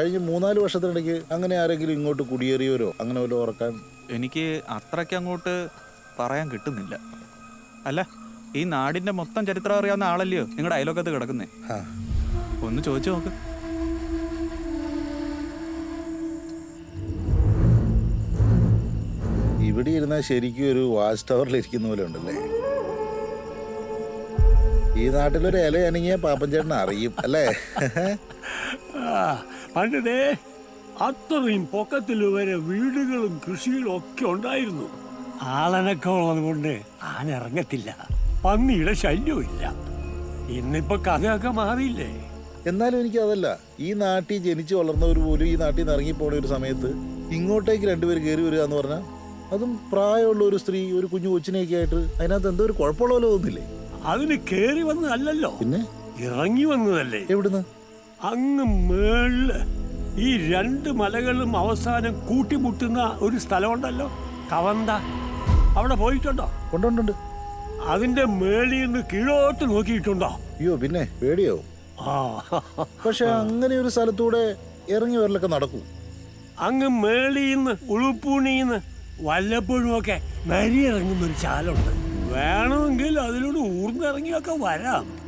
കഴിഞ്ഞ 3-4 വർഷത്തിനിടയ്ക്ക് അങ്ങനെ ആരെങ്കിലും ഇങ്ങോട്ട് കുടിയേറിയവരോ അങ്ങനെ വല്ലതും ഓർക്കാൻ? എനിക്ക് അത്രയ്ക്ക് അങ്ങോട്ട് പറയാൻ കിട്ടുന്നില്ല. അല്ല, ഈ നാടിന്റെ മൊത്തം ചരിത്രം അറിയാവുന്ന ആളല്ലയോ നിങ്ങളുടെ അയലോക്കത്ത് കിടക്കുന്നേ? ഒന്ന് ചോദിച്ചു നോക്ക്. ഇവിടെ ഇരുന്നാൽ ശരിക്കും ഒരു വാച്ച് ടവറിൽ ഇരിക്കുന്ന പോലെ ഉണ്ടല്ലേ? ഈ നാട്ടിലൊരു ഇല അനങ്ങിയ പാപ്പൻ ചേട്ടൻ അറിയും അല്ലേ? പണ്ടേ അത്രയും പൊക്കത്തിൽ വരെ വീടുകളും കൃഷികളും ഒക്കെ ഉണ്ടായിരുന്നു. ആളനക്കം ഉള്ളത് കൊണ്ട് ആന ഇറങ്ങത്തില്ല, പന്നിയുടെ ശല്യവും ഇല്ല. ഇന്നിപ്പോ കഥയൊക്കെ മാറിയില്ലേ? എന്നാലും എനിക്ക് അതല്ല, ഈ നാട്ടിൽ ജനിച്ചു വളർന്നവർ പോലും ഈ നാട്ടിൽ നിന്ന് ഇറങ്ങിപ്പോണ ഒരു സമയത്ത് ഇങ്ങോട്ടേക്ക് രണ്ടുപേര് കയറി വരിക എന്ന് പറഞ്ഞാൽ, അതും പ്രായമുള്ള ഒരു സ്ത്രീ ഒരു കുഞ്ഞു കൊച്ചിനെയൊക്കെ ആയിട്ട്, അതിനകത്ത് എന്തോ ഒരു കുഴപ്പമുള്ള തോന്നില്ലേ? അതിന് കേറി വന്നതല്ലോ, പിന്നെ ഇറങ്ങി വന്നതല്ലേ. എവിടുന്ന്? അങ്ങ് മേളില് ഈ 2 മലകളും അവസാനം കൂട്ടിമുട്ടുന്ന ഒരു സ്ഥലമുണ്ടല്ലോ, കവന്ത. അവിടെ പോയിട്ടുണ്ടോ? ഉണ്ടുണ്ട്. അതിന്റെ മേളിൽ നിന്ന് കീഴോട്ട് നോക്കിയിട്ടുണ്ടോ? അയ്യോ പിന്നെ പേടിയാവും. പക്ഷെ അങ്ങനെ ഒരു സ്ഥലത്തൂടെ ഇറങ്ങി വരലൊക്കെ നടക്കൂ. അങ്ങ് മേളിന്ന് ഉളുപ്പൂണിന്ന് വല്ലപ്പോഴും ഒക്കെ നരി ഇറങ്ങുന്ന ഒരു ചാലുണ്ട്. വേണമെങ്കിൽ അതിലൂടെ ഊർന്നിറങ്ങിയൊക്കെ വരാം.